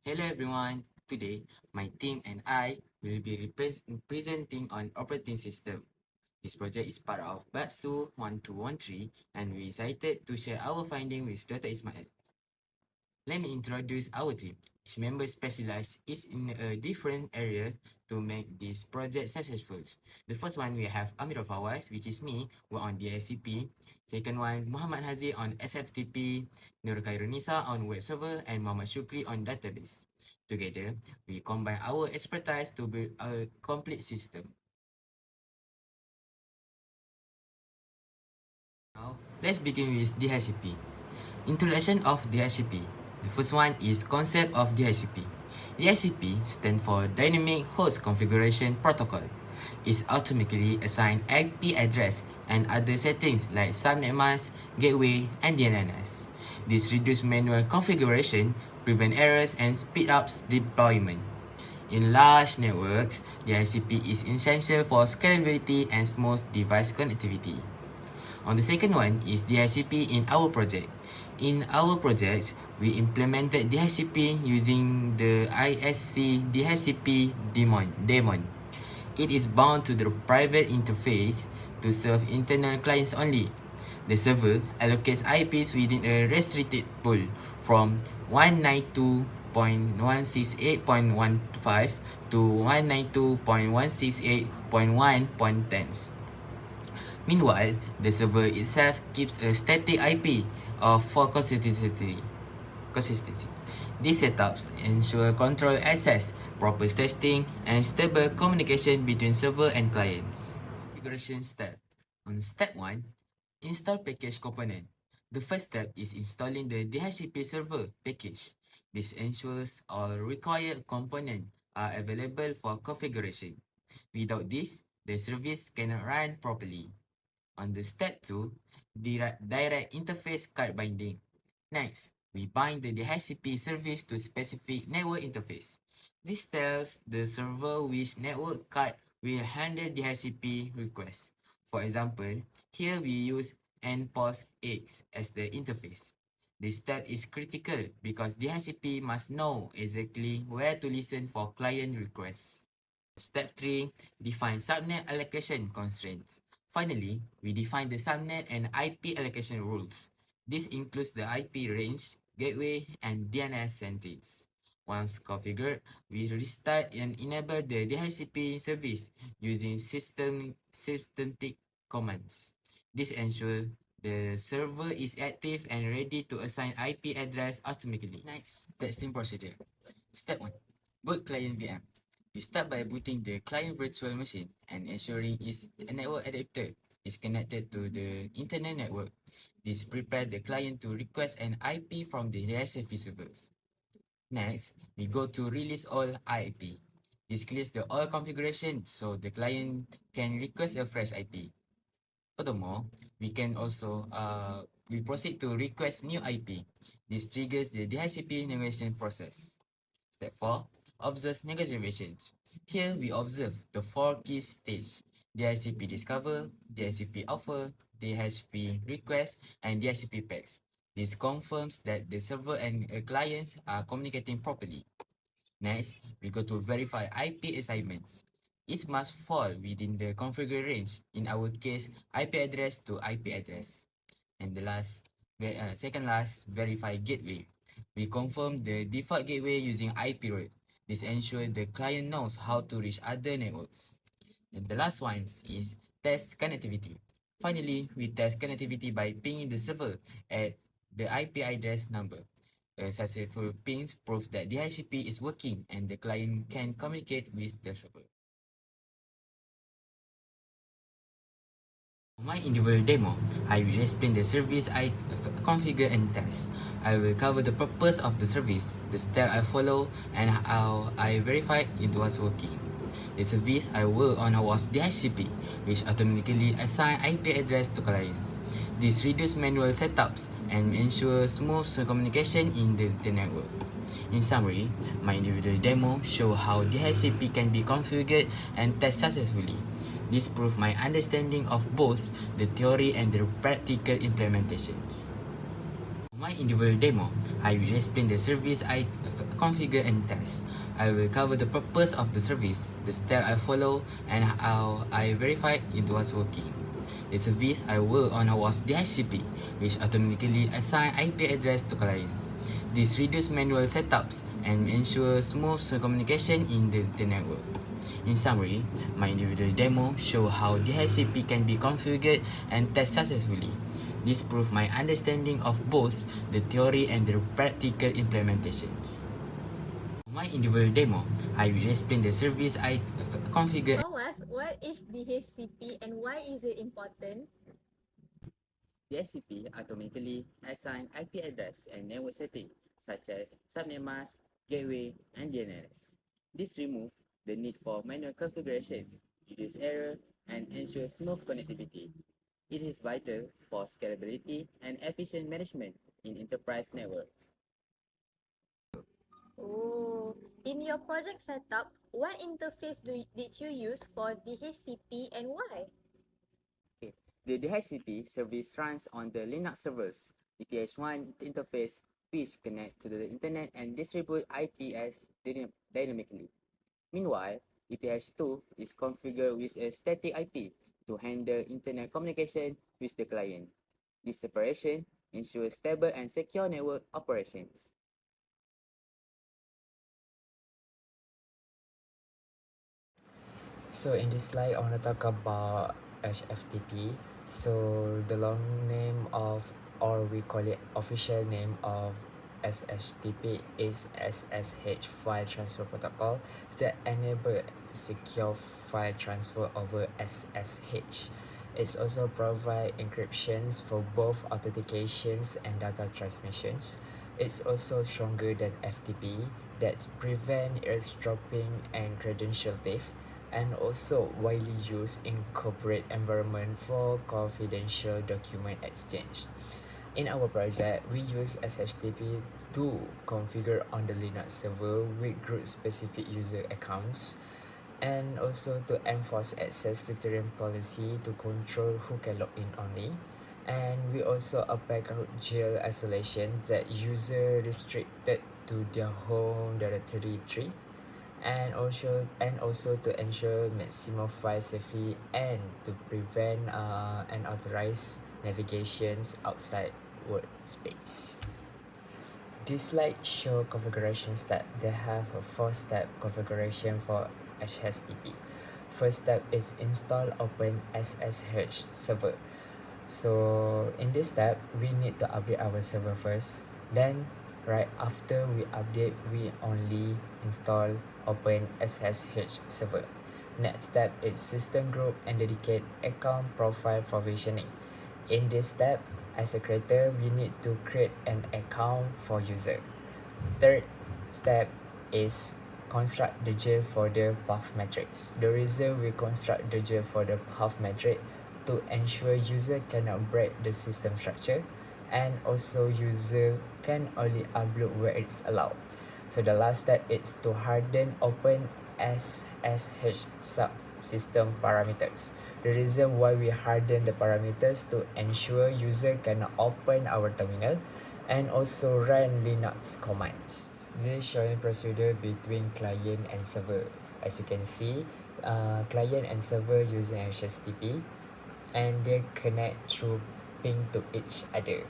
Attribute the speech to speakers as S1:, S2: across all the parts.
S1: Hello everyone. Today, my team and I will be presenting on operating system. This project is part of Batsu 1213 and we excited to share our finding with Dr. Ismail. Let me introduce our team. Each member specializes in a different area to make this project successful. The first one we have Amirul Fawaz, which is me, who on DSCP. Second one, Muhammad Hazi on SFTP, Nur Khairunisa on web server, and Muhammad Shukri on database. Together, we combine our expertise to build a complete system. Now, let's begin with DHCP. Introduction of DHCP. The first one is concept of DHCP. DHCP stands for Dynamic Host Configuration Protocol. It automatically assigns IP address and other settings like subnet mask, gateway, and DNS. This reduces manual configuration, prevent errors, and speed up deployment. In large networks, DHCP is essential for scalability and smooth device connectivity. On the second one is DHCP in our project. In our project, we implemented DHCP using the ISC DHCP daemon. It is bound to the private interface to serve internal clients only. The server allocates IPs within a restricted pool from 192.168.15 to 192.168.1.10. Meanwhile, the server itself keeps a static IP for consistency. These setups ensure control access, proper testing, and stable communication between server and clients. Configuration step. On step 1, install package component. The first step is installing the DHCP server package. This ensures all required components are available for configuration. Without this, the service cannot run properly. On the step 2, direct interface card binding. Next, we bind the DHCP service to specific network interface. This tells the server which network card will handle DHCP requests. For example, here we use NPOS 8 as the interface. This step is critical because DHCP must know exactly where to listen for client requests. Step 3, define subnet allocation constraints. Finally, we define the subnet and IP allocation rules. This includes the IP range, gateway, and DNS settings. Once configured, we restart and enable the DHCP service using systematic commands. This ensures the server is active and ready to assign IP address automatically. Next, testing procedure. Step 1. Boot client VM. We start by booting the client virtual machine and ensuring its network adapter is connected to the internet network. This prepares the client to request an IP from the DHCP servers. Next, we go to release all IP. This clears the all configuration so the client can request a fresh IP. Furthermore, we proceed to request new IP. This triggers the DHCP negotiation process. Step 4. Observe negotiations. Here we observe the 4 key stages: DHCP discover, DHCP offer, DHCP request, and DHCP packs. This confirms that the server and clients are communicating properly. Next, we go to verify IP assignments. It must fall within the configured range, in our case, IP address to IP address. And second last, verify gateway. We confirm the default gateway using IP route. This ensures the client knows how to reach other networks. And the last one is test connectivity. Finally, we test connectivity by pinging the server at the IP address number. Successful pings prove that DHCP is working and the client can communicate with the server. For my individual demo, I will explain the service I configure and test. I will cover the purpose of the service, the step I follow, and how I verify it was working. The service I work on was DHCP, which automatically assign IP address to clients. This reduces manual setups and ensures smooth communication in the network. In summary, my individual demo shows how DHCP can be configured and tested successfully. This proves my understanding of both the theory and the practical implementations. For my individual demo, I will explain the service I configure and test. I will cover the purpose of the service, the step I follow, and how I verify it was working. The service I worked on was DHCP, which automatically assign IP address to clients. This reduces manual setups and ensures smooth communication in the network. In summary, my individual demo show how DHCP can be configured and tested successfully. This proves my understanding of both the theory and the practical implementations. My individual demo, I will explain the service I configured.
S2: Thomas, what is DHCP and why is it important?
S1: DHCP automatically assign IP address and network settings such as subnet mask, gateway, and DNS. This removes the need for manual configurations, reduce error, and ensure smooth connectivity. It is vital for scalability and efficient management in enterprise networks.
S2: Oh, in your project setup, what interface did you use for DHCP and why?
S1: Okay. The DHCP service runs on the Linux servers. ETH1 interface which connect to the internet and distribute IPs dynamically. Meanwhile, ETH2 is configured with a static IP to handle internet communication with the client. This separation ensures stable and secure network operations.
S3: So in this slide, I want to talk about HFTP. So the long name of, or we call it official name of SHTP is SSH File Transfer Protocol that enable secure file transfer over SSH. It also provide encryptions for both authentications and data transmissions. It's also stronger than FTP that prevent eavesdropping and credential theft, and also widely used in corporate environment for confidential document exchange. In our project, we use SHTP to configure on the Linux server with group-specific user accounts, and also to enforce access filtering policy to control who can log in only. And we also apply root jail isolation that user restricted to their home directory tree, and also to ensure maximum file safely and to prevent unauthorized navigations outside workspace. This slide show configuration step. They have a 4-step configuration for HSTP. First step is install open SSH server. So in this step, we need to update our server first. Then right after we update, we only install open SSH server. Next step is system group and dedicate account profile provisioning. In this step, as a creator, we need to create an account for user. Third step is construct the jail folder path matrix. The reason we construct the jail folder path matrix to ensure user cannot break the system structure, and also user can only upload where it's allowed. So the last step is to harden open SSH subsystem parameters. The reason why we harden the parameters to ensure user can open our terminal and also run Linux commands. This is showing procedure between client and server. As you can see, client and server using HTTP, and they connect through ping to each other.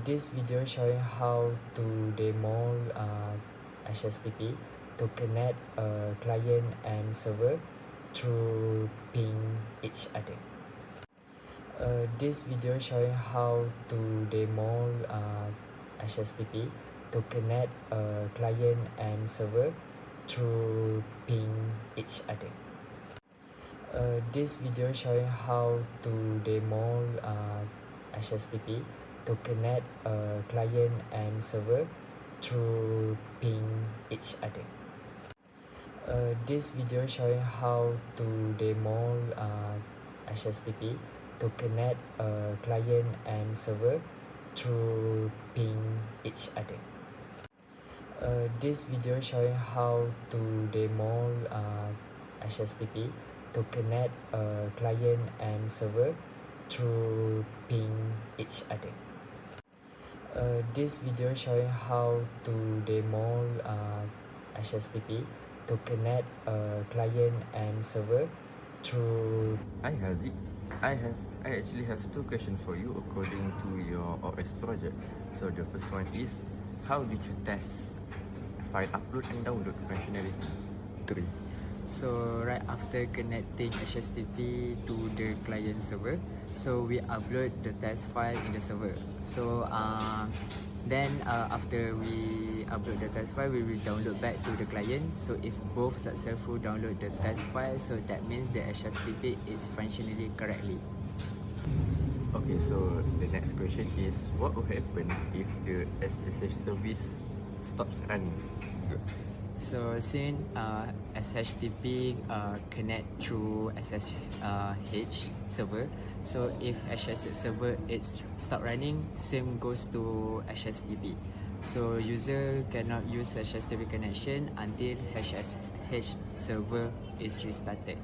S3: This video showing how to demo HTTP to connect client and server through ping each other. This video showing how to demo HTTP to connect client and server through ping each other. This video showing how to demo HTTP to connect client and server through ping each other. This video showing how to demo HTTP to connect client and server through ping each other. This video showing how to demo HTTP to connect client and server through ping each other. This video showing how to demo HSTP to connect client and server through.
S4: Hi Haziq, I actually have two questions for you according to your OS project. So the first one is, how did you test file upload and download functionality? 3.
S3: So right after connecting HSTP to the client server, so we upload the test file in the server. So then after we upload the test file, we will download back to the client. So if both successful download the test file, so that means the HSTP is functionally correctly.
S4: Okay, so the next question is, what will happen if the SSH service stops running?
S3: So since SHTP connect through SSH server, so if SSH server is stop running, same goes to HSTP. So user cannot use HSTP connection until SSH server is restarted.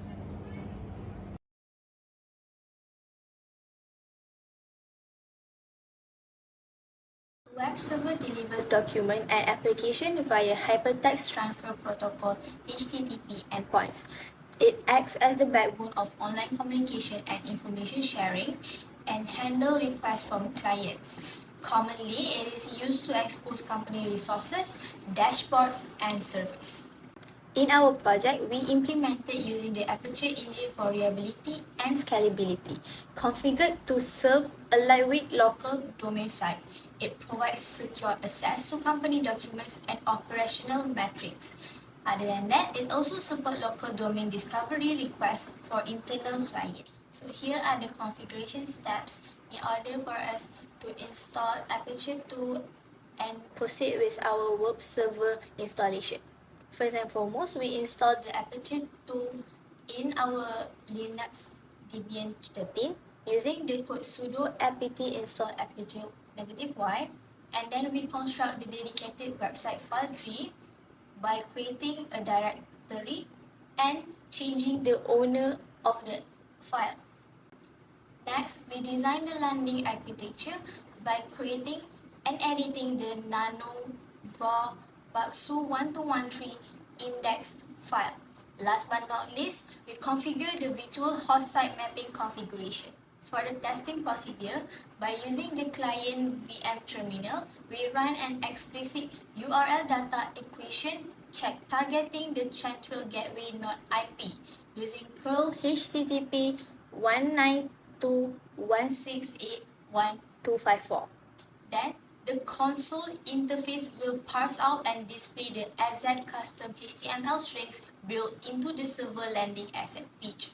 S2: Web server delivers document and application via Hypertext Transfer Protocol (HTTP) endpoints. It acts as the backbone of online communication and information sharing and handle requests from clients. Commonly, it is used to expose company resources, dashboards, and service. In our project, we implemented using the Aperture engine for reliability and scalability, configured to serve a lightweight local domain site. It provides secure access to company documents and operational metrics. Other than that, it also supports local domain discovery requests for internal clients. So here are the configuration steps in order for us to install Aperture 2 and proceed with our web server installation. First and foremost, we install the Aperture 2 in our Linux Debian 13 using the code sudo apt install aperture -y, and then we construct the dedicated website file tree by creating a directory and changing the owner of the file. Next, we design the landing architecture by creating and editing the nano var baksu 1213 index file. Last but not least, we configure the virtual host site mapping configuration. For the testing procedure, by using the client VM terminal, we run an explicit URL data equation check targeting the central gateway node IP using curl HTTP 192.168.1.254. Then, the console interface will parse out and display the exact custom HTML strings built into the server landing asset page.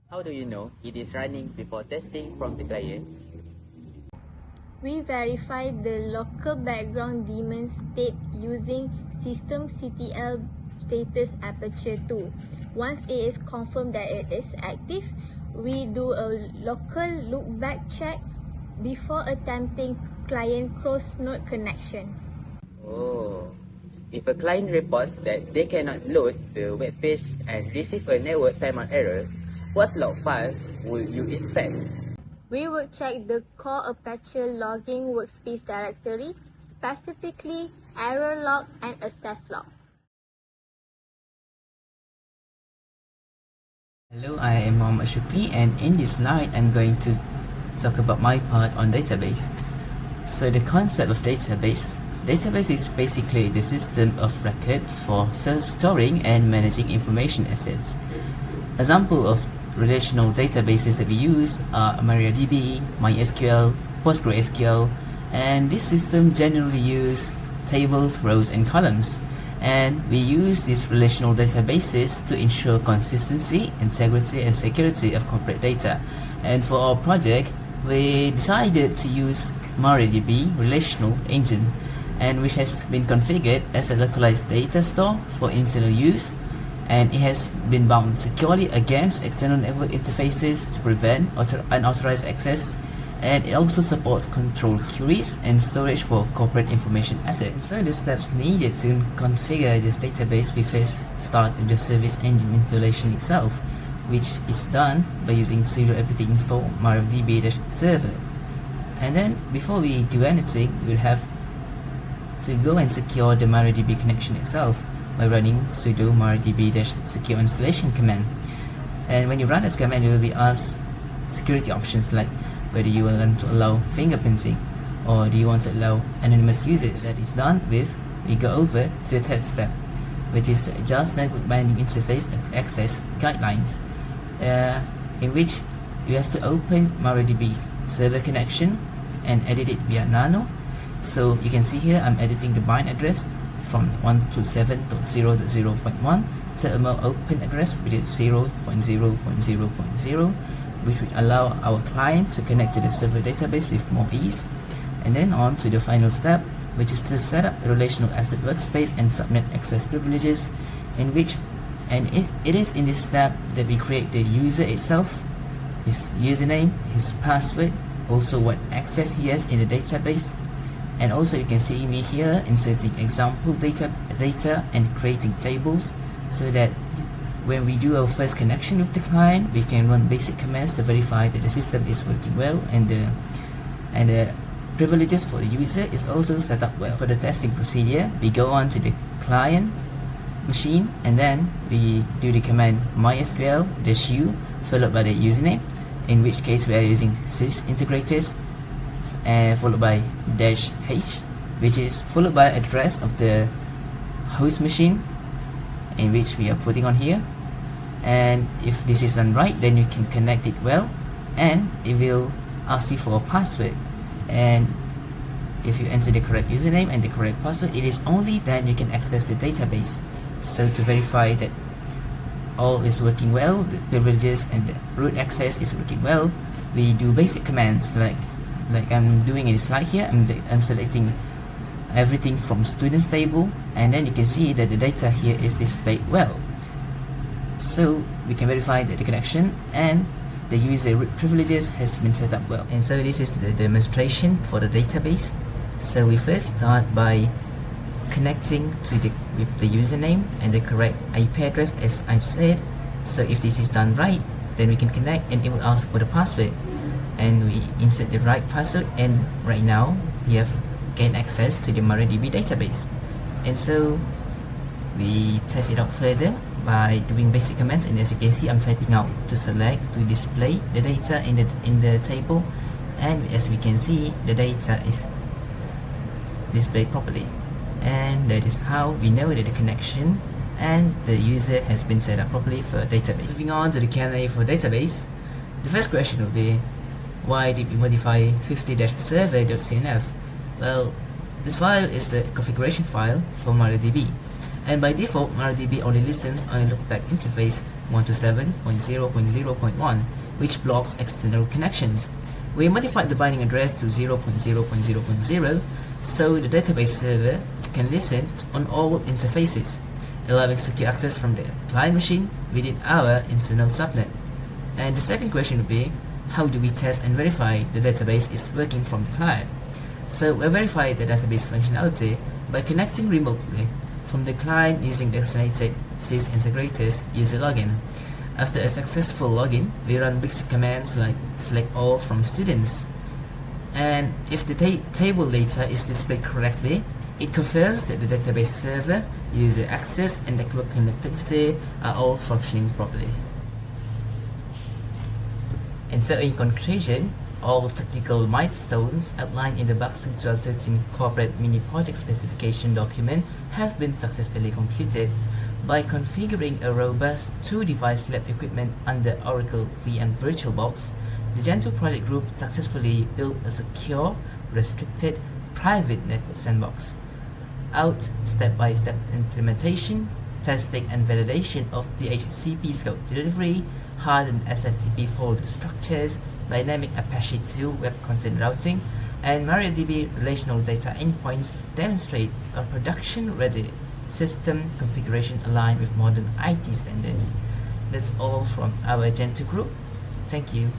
S1: How do you know it is running before testing from the clients?
S2: We verify the local background daemon state using systemctl status aperture 2. Once it is confirmed that it is active, we do a local loopback check before attempting client cross-node connection.
S1: Oh, if a client reports that they cannot load the web page and receive a network timeout error, what log files will you inspect?
S2: We will check the core Apache logging workspace directory, specifically error log and access log.
S1: Hello, I am Muhammad Shukri, and in this slide I'm going to talk about my part on database. So the concept of database is basically the system of record for storing and managing information assets. Example of relational databases that we use are MariaDB, MySQL, PostgreSQL, and this system generally use tables, rows, and columns. And we use these relational databases to ensure consistency, integrity, and security of corporate data. And for our project, we decided to use MariaDB relational engine, and which has been configured as a localized data store for internal use, and it has been bound securely against external network interfaces to prevent unauthorized access, and it also supports control queries and storage for corporate information assets. So the steps needed to configure this database, we first start with the service engine installation itself, which is done by using sudo apt install mariadb-server. And then before we do anything, we'll have to go and secure the MariaDB connection itself by running sudo mariadb-secure installation command. And when you run this command, you will be asked security options like whether you want to allow fingerprinting or do you want to allow anonymous users. That is done with, we go over to the third step, which is to adjust network binding interface access guidelines, in which you have to open MariaDB server connection and edit it via nano. So you can see here I'm editing the bind address from 127.0.0.1 to a more open address, which is 0.0.0.0, which would allow our client to connect to the server database with more ease. And then on to the final step, which is to set up a relational asset workspace and subnet access privileges, in which, and it is in this step that we create the user itself, his username, his password, also what access he has in the database. And also you can see me here inserting example data and creating tables, so that when we do our first connection with the client, we can run basic commands to verify that the system is working well, and the privileges for the user is also set up well. For the testing procedure, we go on to the client machine, and then we do the command mysql-u followed by the username, in which case we are using sysintegrators, followed by -h, which is followed by address of the host machine, in which we are putting on here. And if this is done right, then you can connect it well, and it will ask you for a password. And if you enter the correct username and the correct password, it is only then you can access the database. So to verify that all is working well, the privileges and the root access is working well, we do basic commands like I'm doing in the slide here. I'm selecting everything from students table, and then you can see that the data here is displayed well. So we can verify that the connection and the user root privileges has been set up well. And so this is the demonstration for the database. So we first start by connecting with the username and the correct IP address, as I've said. So if this is done right, then we can connect, and it will ask for the password, and we insert the right password, and right now we have gained access to the MariaDB database. And so we test it out further by doing basic commands, and as you can see, I'm typing out to select to display the data in the table, and as we can see, the data is displayed properly. And that is how we know that the connection and the user has been set up properly for database. Moving on to the Q&A for database, the first question will be, why did we modify 50-server.cnf? Well, this file is the configuration file for MariaDB, and by default, MariaDB only listens on a loopback interface 127.0.0.1, which blocks external connections. We modified the binding address to 0.0.0.0, so the database server can listen on all interfaces.
S5: allowing secure access from the client machine within our internal subnet. And the second question would be, how do we test and verify the database is working from the client? So we verify the database functionality by connecting remotely from the client using the designated sys integrators user login. After a successful login, we run basic commands like select all from students. And if the table data is displayed correctly, it confirms that the database server, user access, and network connectivity are all functioning properly. And so in conclusion, all technical milestones outlined in the Bakso 1213 corporate mini project specification document have been successfully completed. By configuring a robust 2-device lab equipment under Oracle VM VirtualBox, the Gentoo project group successfully built a secure, restricted, private network sandbox. Out step-by-step implementation, testing and validation of DHCP scope delivery, hardened SFTP folder structures, dynamic Apache 2 web content routing, and MariaDB relational data endpoints demonstrate a production-ready system configuration aligned with modern IT standards. That's all from our Gentoo group. Thank you.